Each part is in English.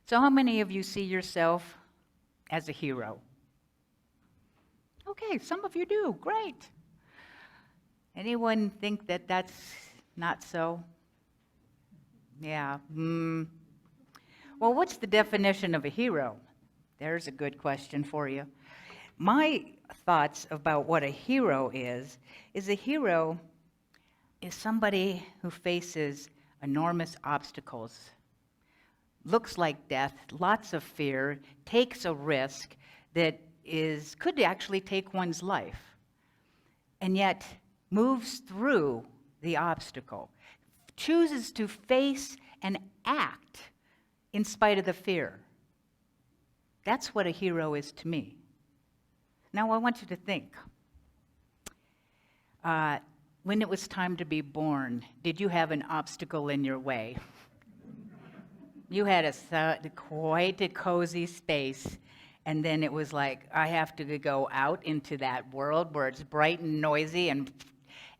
So how many of you see yourself as a hero? Okay, some of you do. Great. Anyone think that that's not so? Yeah. Well, what's the definition of a hero? There's a good question for you. My thoughts about what a hero is a hero is somebody who faces enormous obstacles, looks like death, lots of fear, takes a risk that could actually take one's life, and yet moves through the obstacle, chooses to face and act in spite of the fear. That's what a hero is to me. Now I want you to think. When it was time to be born, did you have an obstacle in your way? You had quite a cozy space, and then it was like, I have to go out into that world where it's bright and noisy, and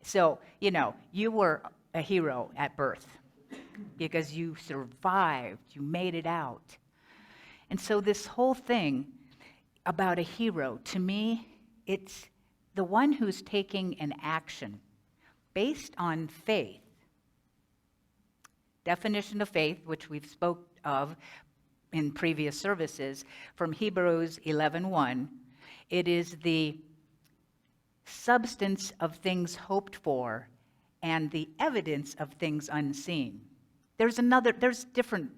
so, you were a hero at birth because you survived, you made it out. And so this whole thing about a hero, to me, it's the one who's taking an action based on faith. Definition of faith, which we've spoke of in previous services, from Hebrews 11:1, it is the substance of things hoped for and the evidence of things unseen. There's different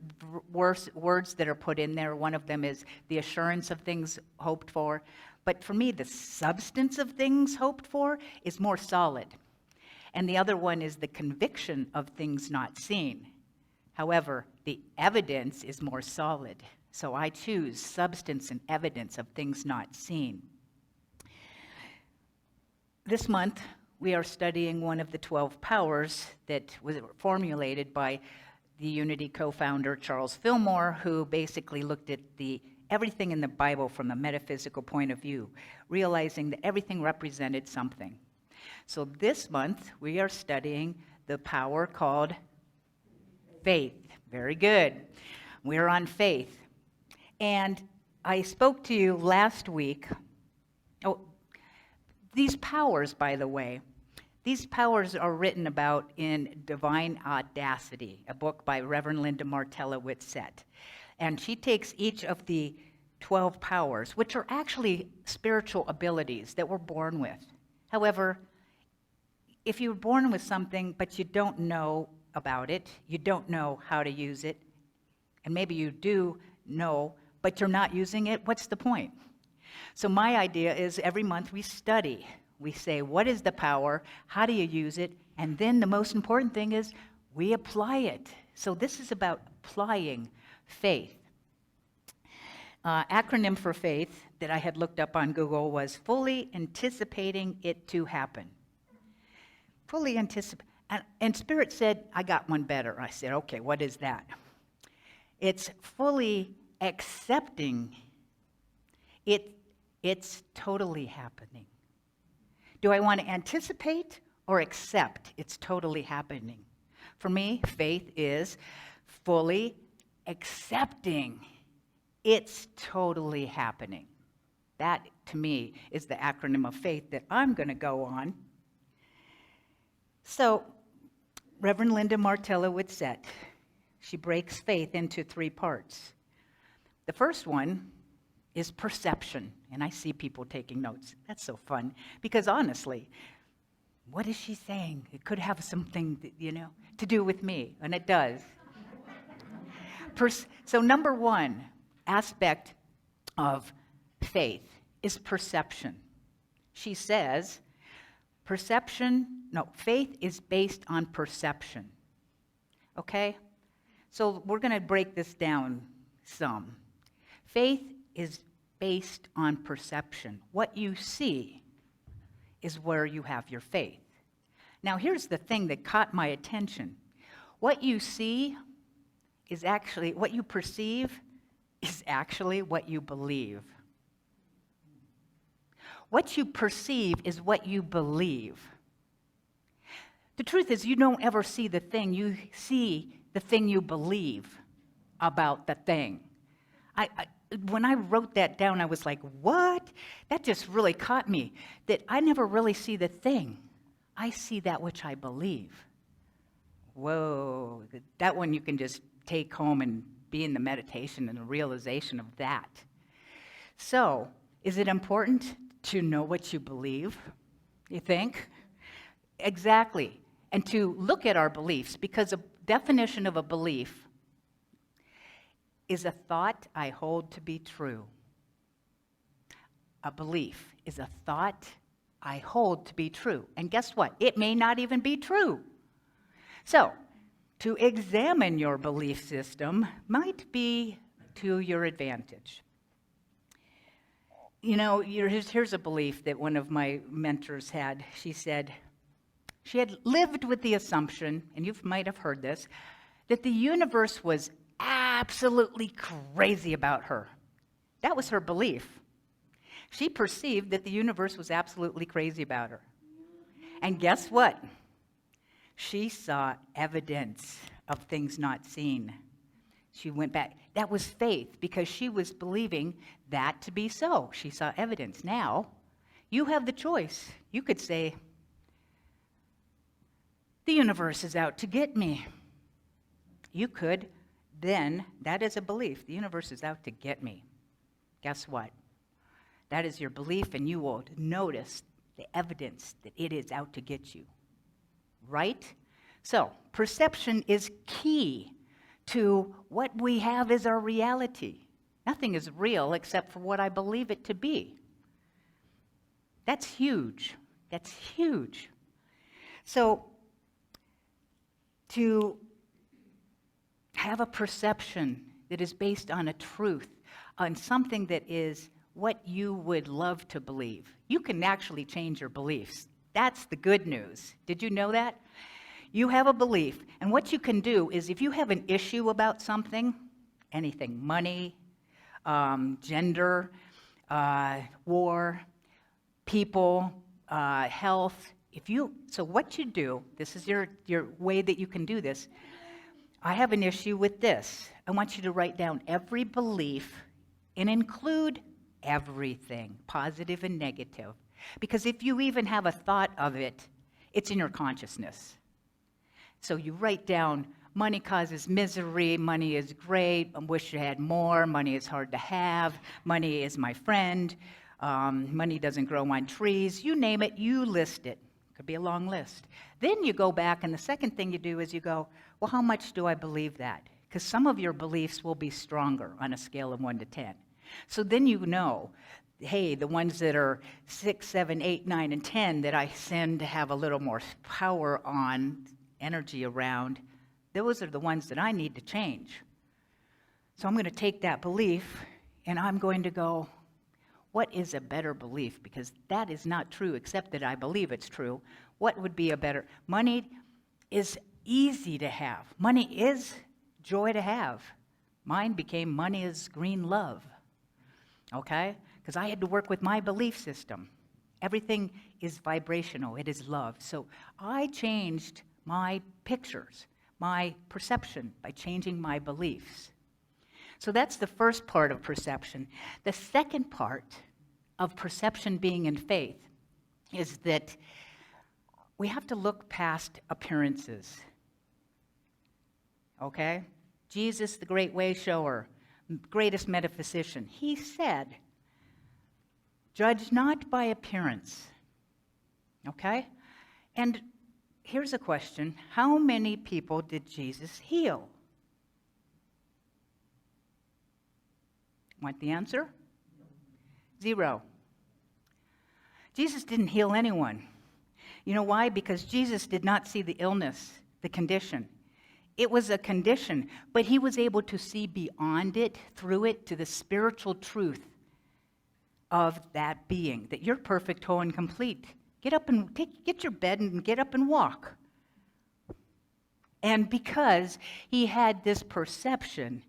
words that are put in there. One of them is the assurance of things hoped for. But for me, the substance of things hoped for is more solid. And the other one is the conviction of things not seen. However, the evidence is more solid. So I choose substance and evidence of things not seen. This month, we are studying one of the 12 powers that was formulated by the Unity co-founder Charles Fillmore, who basically looked at everything in the Bible from a metaphysical point of view, realizing that everything represented something. So this month, we are studying the power called faith. Very good. We're on faith. And I spoke to you last week. These powers, by the way, these powers are written about in Divine Audacity, a book by Reverend Linda Martella Whitsett. And she takes each of the 12 powers, which are actually spiritual abilities that we're born with. However, if you're born with something, but you don't know about it, you don't know how to use it, and maybe you do know, but you're not using it, what's the point? So my idea is every month we study. We say, what is the power? How do you use it? And then the most important thing is we apply it. So this is about applying faith. Acronym for faith that I had looked up on Google was fully anticipating it to happen. Fully anticipate. And Spirit said, I got one better. I said, okay, what is that? It's fully accepting it's totally happening. Do I want to anticipate or accept it's totally happening? For me, faith is fully accepting it's totally happening. That, to me, is the acronym of faith that I'm going to go on. So, Reverend Linda Martella Whitsett, she breaks faith into 3 parts. The first one is perception. And I see people taking notes. That's so fun. Because honestly, what is she saying? It could have something, to do with me. And it does. So number 1 aspect of faith is perception. She says, faith is based on perception. Okay? So we're going to break this down some. Faith is based on perception. What you see is where you have your faith. Now, here's the thing that caught my attention. What you see is actually, what you perceive is actually what you believe. What you perceive is what you believe. The truth is, you don't ever see the thing. You see the thing you believe about the thing. When I wrote that down, I was like, what? That just really caught me, that I never really see the thing. I see that which I believe. Whoa, that one you can just take home and be in the meditation and the realization of that. So, is it important to know what you believe, you think? Exactly. And to look at our beliefs, because a definition of a belief is a thought I hold to be true. A belief is a thought I hold to be true. And guess what? It may not even be true. So, to examine your belief system might be to your advantage. You know, here's a belief that one of my mentors had. She said, she had lived with the assumption, and you might have heard this, that the universe was absolutely crazy about her. That was her belief. She perceived that the universe was absolutely crazy about her. And guess what? She saw evidence of things not seen. She went back. That was faith, because she was believing that to be so. She saw evidence. Now, you have the choice. You could say, the universe is out to get me. You could, then, that is a belief. The universe is out to get me. Guess what? That is your belief, and you will notice the evidence that it is out to get you. Right? So, perception is key to what we have as our reality. Nothing is real except for what I believe it to be. That's huge. That's huge. So, to have a perception that is based on a truth, on something that is what you would love to believe, you can actually change your beliefs. That's the good news. Did you know that? You have a belief, and what you can do is if you have an issue about something, anything, money, gender, war, people, health, so what you do, this is your way that you can do this. I have an issue with this. I want you to write down every belief and include everything, positive and negative. Because if you even have a thought of it, it's in your consciousness. So you write down, money causes misery, money is great, I wish I had more, money is hard to have, money is my friend, money doesn't grow on trees, you name it, you list it. Could be a long list. Then you go back, and the second thing you do is you go, well, how much do I believe that? Because some of your beliefs will be stronger on a scale of 1 to 10. So then you know, hey, the ones that are 6, 7, 8, 9, and 10 that I tend to have a little more power on, energy around, those are the ones that I need to change. So I'm going to take that belief, and I'm going to go, what is a better belief? Because that is not true, except that I believe it's true. What would be a better? Money is easy to have. Money is joy to have. Mine became money is green love. Okay? Because I had to work with my belief system. Everything is vibrational. It is love. So I changed my pictures, my perception, by changing my beliefs. So that's the first part of perception. The second part of perception being in faith is that we have to look past appearances. Okay? Jesus, the great way shower, greatest metaphysician, he said, judge not by appearance. Okay? And here's a question. How many people did Jesus heal? Want the answer? 0. Jesus didn't heal anyone. You know why? Because Jesus did not see the illness, the condition. It was a condition, but he was able to see beyond it, through it, to the spiritual truth of that being, that you're perfect, whole, and complete. Get up and get your bed and get up and walk. And because he had this perception,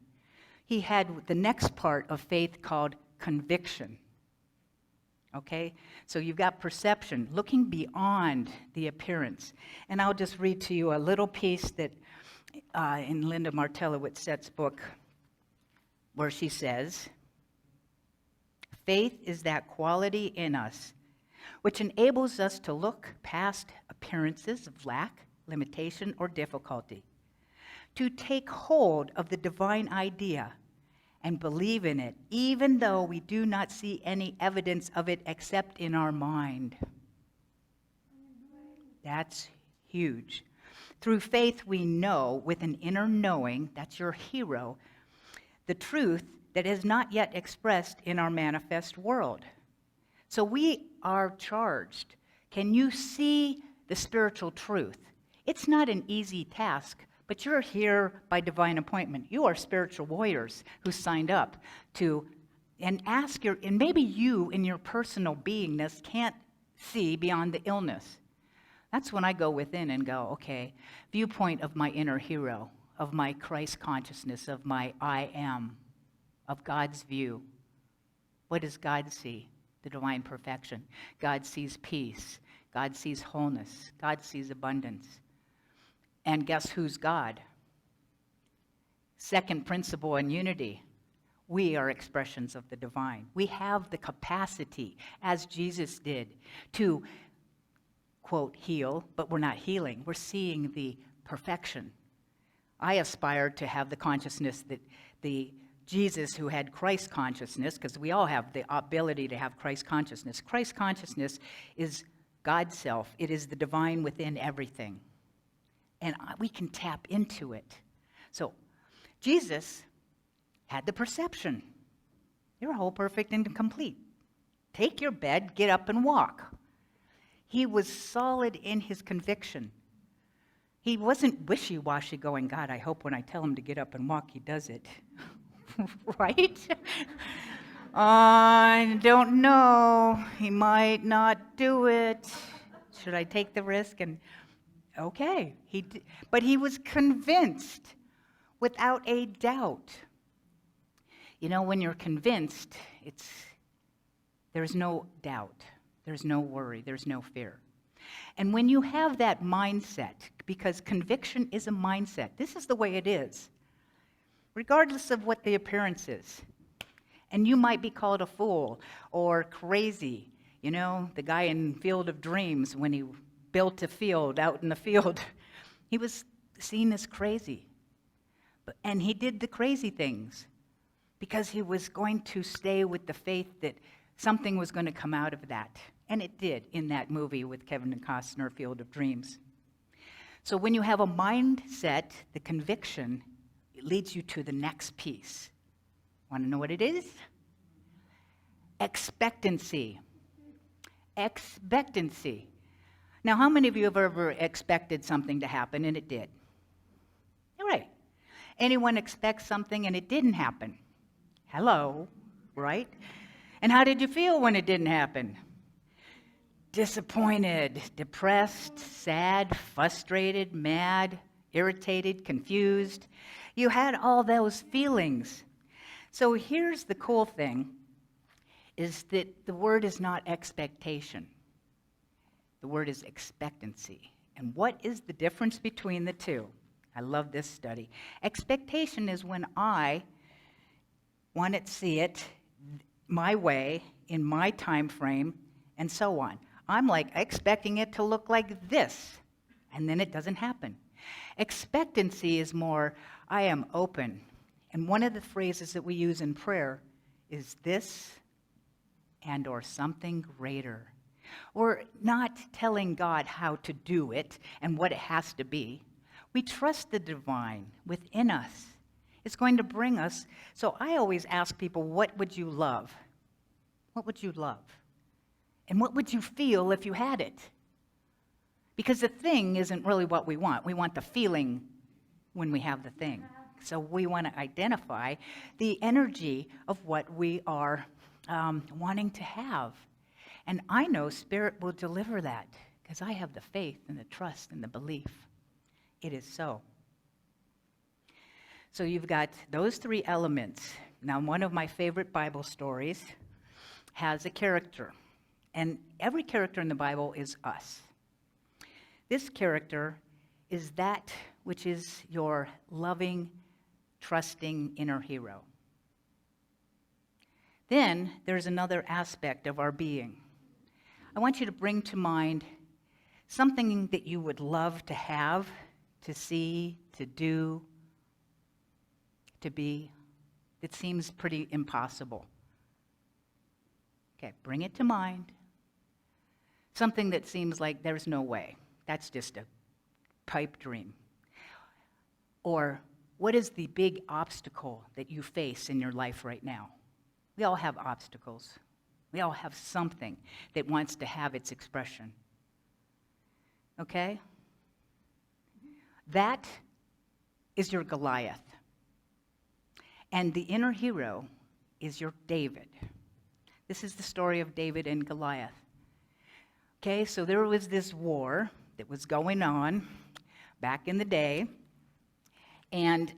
he had the next part of faith called conviction. Okay? So you've got perception, looking beyond the appearance. And I'll just read to you a little piece that in Linda Martellowitz's book, where she says, faith is that quality in us which enables us to look past appearances of lack, limitation, or difficulty, to take hold of the divine idea and believe in it, even though we do not see any evidence of it except in our mind. That's huge. Through faith, we know with an inner knowing, that's your hero, the truth that is not yet expressed in our manifest world. So we are charged. Can you see the spiritual truth? It's not an easy task, but you're here by divine appointment. You are spiritual warriors who signed up to, and maybe you in your personal beingness can't see beyond the illness. That's when I go within and go, okay, viewpoint of my inner hero, of my Christ consciousness, of my I am, of God's view. What does God see? The divine perfection. God sees peace. God sees wholeness. God sees abundance. And guess who's God? Second principle in unity. We are expressions of the divine. We have the capacity, as Jesus did, to, quote, heal, but we're not healing. We're seeing the perfection. I aspire to have the consciousness that the Jesus who had Christ consciousness, because we all have the ability to have Christ consciousness. Christ consciousness is God's self. It is the divine within everything. And we can tap into it. So Jesus had the perception. You're whole, perfect, and complete. Take your bed, get up, and walk. He was solid in his conviction. He wasn't wishy-washy going, God, I hope when I tell him to get up and walk, he does it. Right? I don't know. He might not do it. Should I take the risk? And okay, but he was convinced without a doubt. You know, when you're convinced, there's no doubt, there's no worry, there's no fear. And when you have that mindset, because conviction is a mindset, this is the way it is, regardless of what the appearance is. And you might be called a fool or crazy. You know, the guy in Field of Dreams, when he built a field out in the field, he was seen as crazy. And he did the crazy things because he was going to stay with the faith that something was going to come out of that. And it did in that movie with Kevin Costner, Field of Dreams. So when you have a mindset, the conviction, it leads you to the next piece. Want to know what it is? Expectancy. Expectancy. Now, how many of you have ever expected something to happen and it did? All right. Anyone expect something and it didn't happen? Hello, right? And how did you feel when it didn't happen? Disappointed, depressed, sad, frustrated, mad, irritated, confused. You had all those feelings. So here's the cool thing, is that the word is not expectation. The word is expectancy. And what is the difference between the two? I love this study. Expectation is when I want to see it my way, in my time frame, and so on. I'm like expecting it to look like this, and then it doesn't happen. Expectancy is more, I am open. And one of the phrases that we use in prayer is this and or something greater. We're not telling God how to do it and what it has to be. We trust the divine within us. It's going to bring us. So I always ask people, what would you love? What would you love? And what would you feel if you had it? Because the thing isn't really what we want. We want the feeling when we have the thing. So we want to identify the energy of what we are wanting to have. And I know Spirit will deliver that because I have the faith and the trust and the belief. It is so. So you've got those three elements. Now, one of my favorite Bible stories has a character. And every character in the Bible is us. This character is that which is your loving, trusting inner hero. Then there's another aspect of our being. I want you to bring to mind something that you would love to have, to see, to do, to be. It seems pretty impossible. Okay, bring it to mind. Something that seems like there's no way. That's just a pipe dream. Or what is the big obstacle that you face in your life right now? We all have obstacles. We all have something that wants to have its expression. Okay? That is your Goliath. And the inner hero is your David. This is the story of David and Goliath. Okay, so there was this war that was going on back in the day, and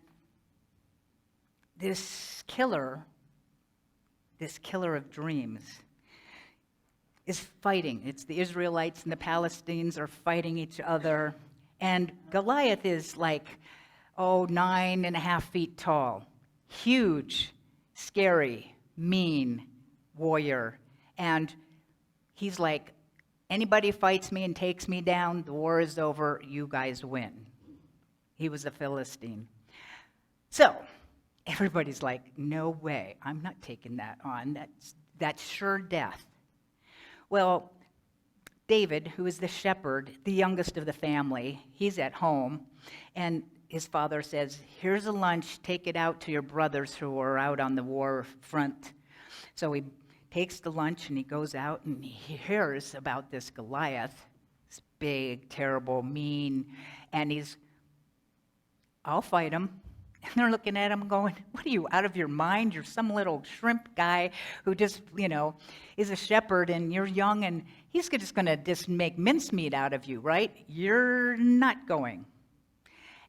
this killer of dreams is fighting. It's the Israelites and the Palestinians are fighting each other, and Goliath is like, 9.5 feet tall. Huge, scary, mean warrior. And he's like, anybody fights me and takes me down, the war is over, you guys win. He was a Philistine. So, everybody's like, no way, I'm not taking that on. That's sure death. Well, David, who is the shepherd, the youngest of the family, he's at home, and his father says, here's a lunch, take it out to your brothers who are out on the war front. So he takes the lunch and he goes out and he hears about this Goliath, this big, terrible, mean, and I'll fight him. And they're looking at him going, what are you, out of your mind? You're some little shrimp guy who just, is a shepherd and you're young and he's just going to make mincemeat out of you, right? You're not going.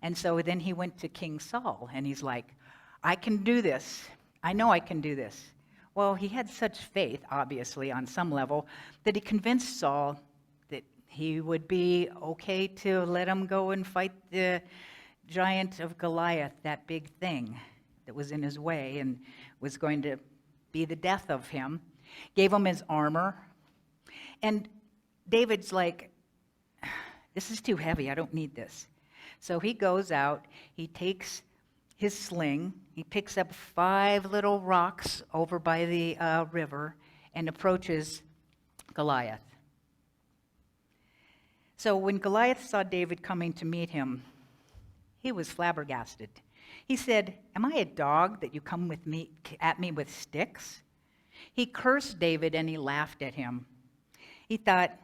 And so then he went to King Saul, and he's like, I can do this. I know I can do this. Well, he had such faith, obviously, on some level, that he convinced Saul that he would be okay to let him go and fight the giant of Goliath, that big thing that was in his way and was going to be the death of him. Gave him his armor. And David's like, this is too heavy. I don't need this. So he goes out, he takes his sling, he picks up 5 little rocks over by the river and approaches Goliath. So when Goliath saw David coming to meet him, he was flabbergasted. He said, am I a dog that you come at me with sticks? He cursed David and he laughed at him. He thought,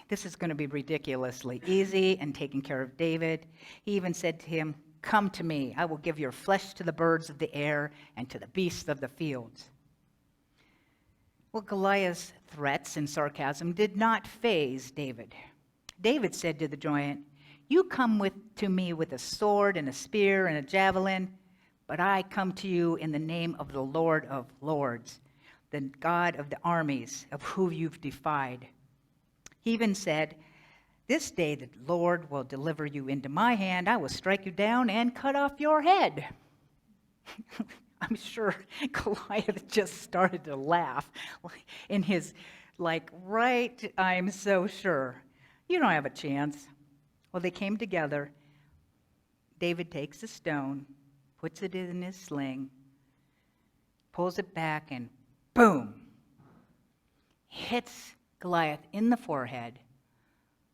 this is going to be ridiculously easy and taking care of David. He even said to him, come to me. I will give your flesh to the birds of the air and to the beasts of the fields. Well, Goliath's threats and sarcasm did not faze David. David said to the giant, you come to me with a sword and a spear and a javelin, but I come to you in the name of the Lord of Lords, the God of the armies, of whom you've defied. He even said, this day the Lord will deliver you into my hand. I will strike you down and cut off your head. I'm sure Goliath just started to laugh in his, right, I'm so sure. You don't have a chance. Well, they came together. David takes a stone, puts it in his sling, pulls it back, and boom, hits Goliath in the forehead,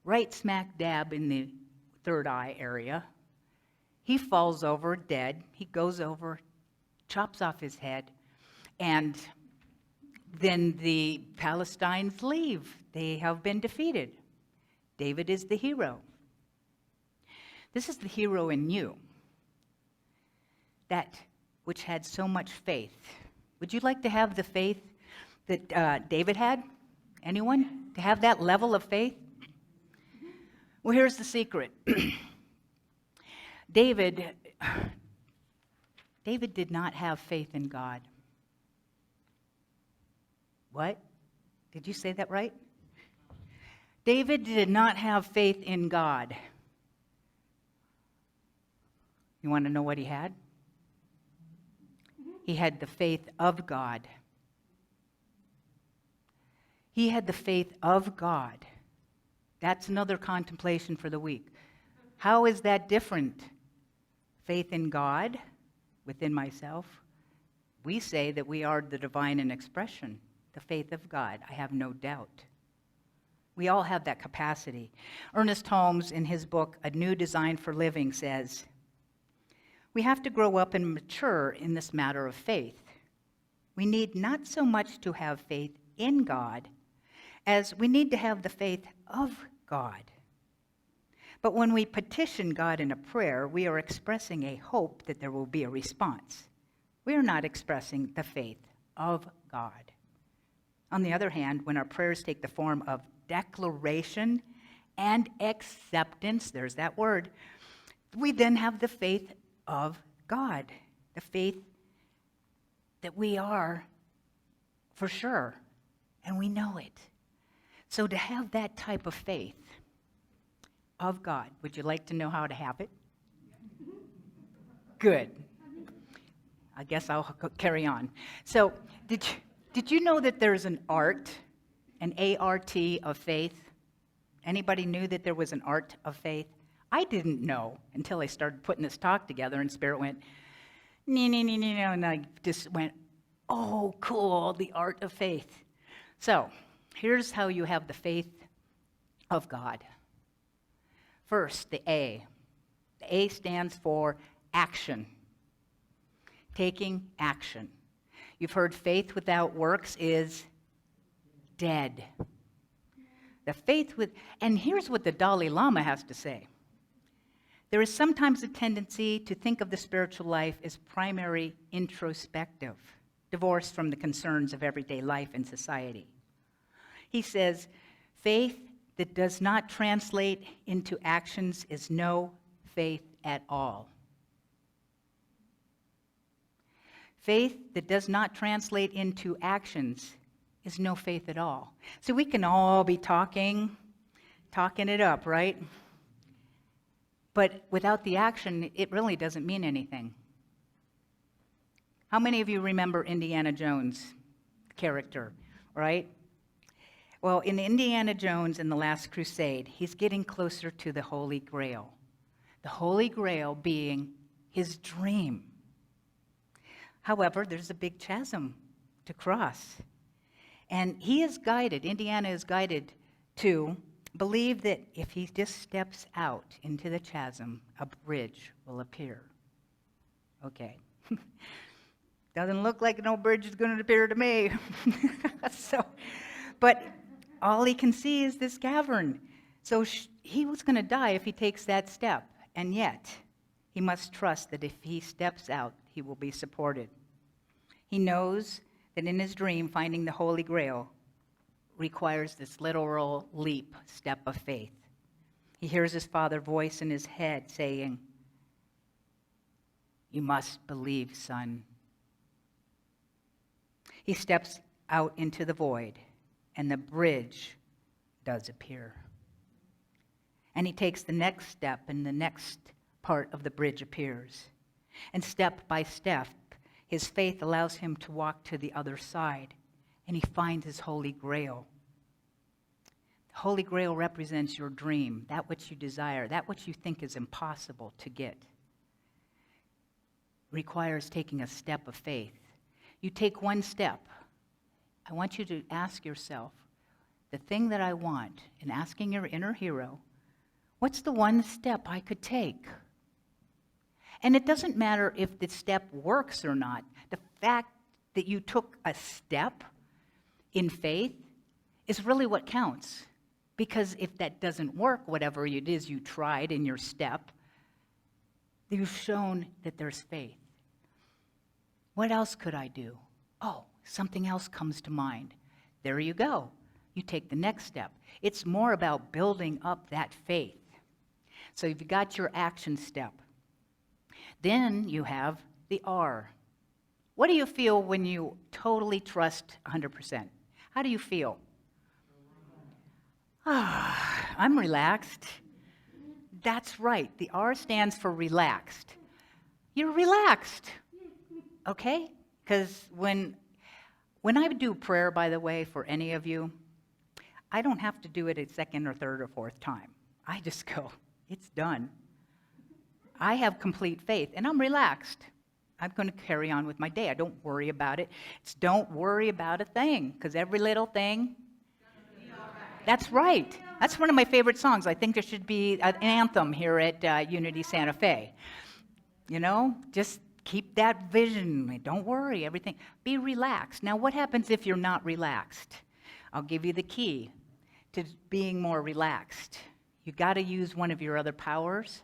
right smack dab in the third eye area. He falls over dead. He goes over, chops off his head, and then the Palestinians leave. They have been defeated. David is the hero. This is the hero in you, that which had so much faith. Would you like to have the faith that David had? Anyone? To have that level of faith? Well, here's the secret. David did not have faith in God. What? Did you say that right? David did not have faith in God. You want to know what he had? He had the faith of God. He had the faith of God. That's another contemplation for the week. How is that different? Faith in God, within myself. We say that we are the divine in expression, the faith of God. I have no doubt. We all have that capacity. Ernest Holmes, in his book, A New Design for Living, says, we have to grow up and mature in this matter of faith. We need not so much to have faith in God as we need to have the faith of God. But when we petition God in a prayer, we are expressing a hope that there will be a response. We are not expressing the faith of God. On the other hand, when our prayers take the form of declaration and acceptance, there's that word, we then have the faith of God, the faith that we are for sure, and we know it. So to have that type of faith of God, would you like to know how to have it? Good. I guess I'll carry on. So did you know that there's an art, an A-R-T of faith? Anybody knew that there was an art of faith? I didn't know until I started putting this talk together, and Spirit went, and I just went, oh, cool, the art of faith. So here's how you have the faith of God. First, the A. The A stands for action. Taking action. You've heard faith without works is dead. The faith with, and here's what the Dalai Lama has to say. There is sometimes a tendency to think of the spiritual life as primary introspective, divorced from the concerns of everyday life and society. He says, faith that does not translate into actions is no faith at all. Faith that does not translate into actions is no faith at all. So we can all be talking it up, right? But without the action, it really doesn't mean anything. How many of you remember Indiana Jones' character, right? Well, in Indiana Jones in The Last Crusade, he's getting closer to the Holy Grail. The Holy Grail being his dream. However, there's a big chasm to cross. And he is guided, Indiana is guided to believe that if he just steps out into the chasm, a bridge will appear. Okay. Doesn't look like no bridge is going to appear to me. But all he can see is this cavern. So he was going to die if he takes that step. And yet, he must trust that if he steps out, he will be supported. He knows that in his dream, finding the Holy Grail requires this literal leap, step of faith. He hears his father's voice in his head saying, "You must believe, son." He steps out into the void, and the bridge does appear. And he takes the next step, and the next part of the bridge appears. And step by step, his faith allows him to walk to the other side, and he finds his Holy Grail. The Holy Grail represents your dream, that which you desire, that which you think is impossible to get. Requires taking a step of faith. You take one step. I want you to ask yourself, the thing that I want, and asking your inner hero, what's the one step I could take? And it doesn't matter if the step works or not. The fact that you took a step in faith is really what counts. Because if that doesn't work, whatever it is you tried in your step, you've shown that there's faith. What else could I do? Oh, something else comes to mind. There you go. You take the next step. It's more about building up that faith. So you've got your action step. Then you have the R. What do you feel when you totally trust 100%? How do you feel? I'm relaxed. That's right. The R stands for relaxed. You're relaxed. Okay? Because when I do prayer, by the way, for any of you, I don't have to do it a second or third or fourth time. I just go, it's done. I have complete faith, and I'm relaxed. I'm going to carry on with my day. I don't worry about it. It's don't worry about a thing, because every little thing, that's right. That's one of my favorite songs. I think there should be an anthem here at Unity Santa Fe. You know, just keep that vision. Don't worry, everything. Be relaxed. Now, what happens if you're not relaxed? I'll give you the key to being more relaxed. You got to use one of your other powers.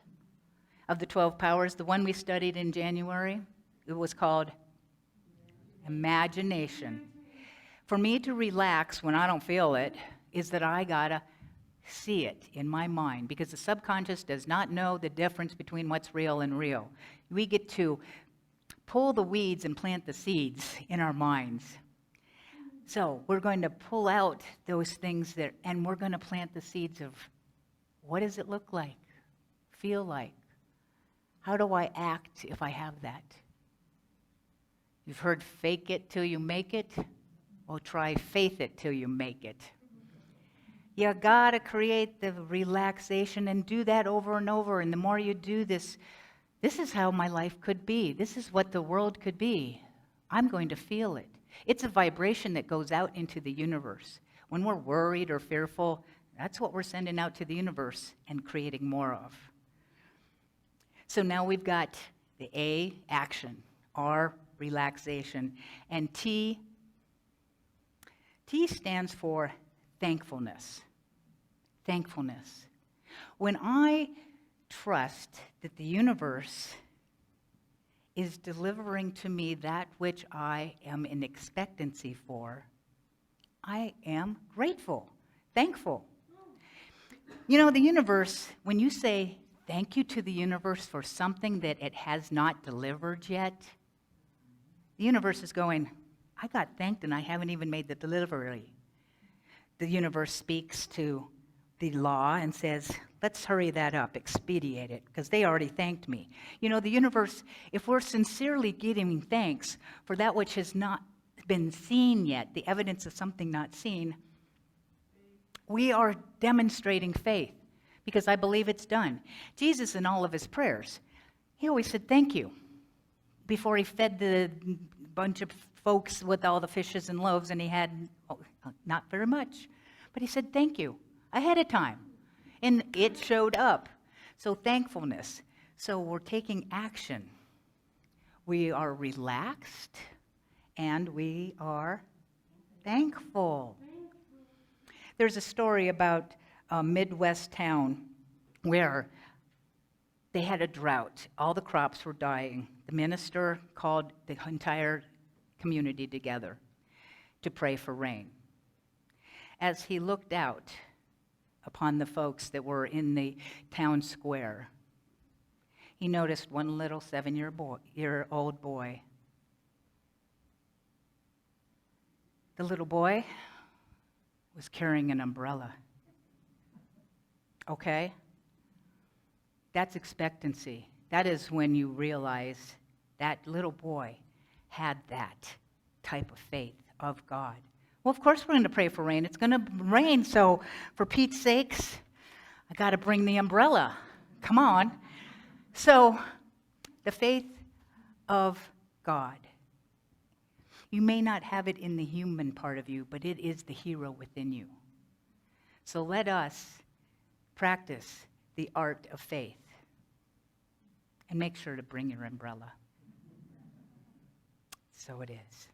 Of the 12 powers, the one we studied in January, it was called imagination. For me to relax when I don't feel it is that I got to see it in my mind, because the subconscious does not know the difference between what's real and real. We get to pull the weeds and plant the seeds in our minds. So we're going to pull out those things and we're going to plant the seeds of what does it look like, feel like? How do I act if I have that? You've heard fake it till you make it? Well, try faith it till you make it. You gotta create the relaxation and do that over and over. And the more you do this, this is how my life could be. This is what the world could be. I'm going to feel it. It's a vibration that goes out into the universe. When we're worried or fearful, that's what we're sending out to the universe and creating more of. So now we've got the A, action, R, relaxation, and T stands for thankfulness. Thankfulness. When I trust that the universe is delivering to me that which I am in expectancy for, I am grateful, thankful. You know, the universe, when you say thank you to the universe for something that it has not delivered yet, the universe is going, I got thanked and I haven't even made the delivery. The universe speaks to the law and says, let's hurry that up, expedite it, because they already thanked me. You know, the universe, if we're sincerely giving thanks for that which has not been seen yet, the evidence of something not seen, we are demonstrating faith, because I believe it's done. Jesus, in all of his prayers, he always said thank you before he fed the bunch of folks with all the fishes and loaves, and he had not very much, but he said thank you ahead of time, and it showed up. So thankfulness. So we're taking action. We are relaxed, and we are thankful. There's a story about a Midwest town where they had a drought. All the crops were dying. The minister called the entire community together to pray for rain. As he looked out upon the folks that were in the town square, he noticed one little 7-year-old boy. The little boy was carrying an umbrella. Okay? That's expectancy. That is when you realize that little boy had that type of faith of God. Well, of course we're going to pray for rain. It's going to rain, so for Pete's sakes, I got to bring the umbrella. Come on. So, the faith of God. You may not have it in the human part of you, but it is the hero within you. So let us practice the art of faith. And make sure to bring your umbrella. So it is.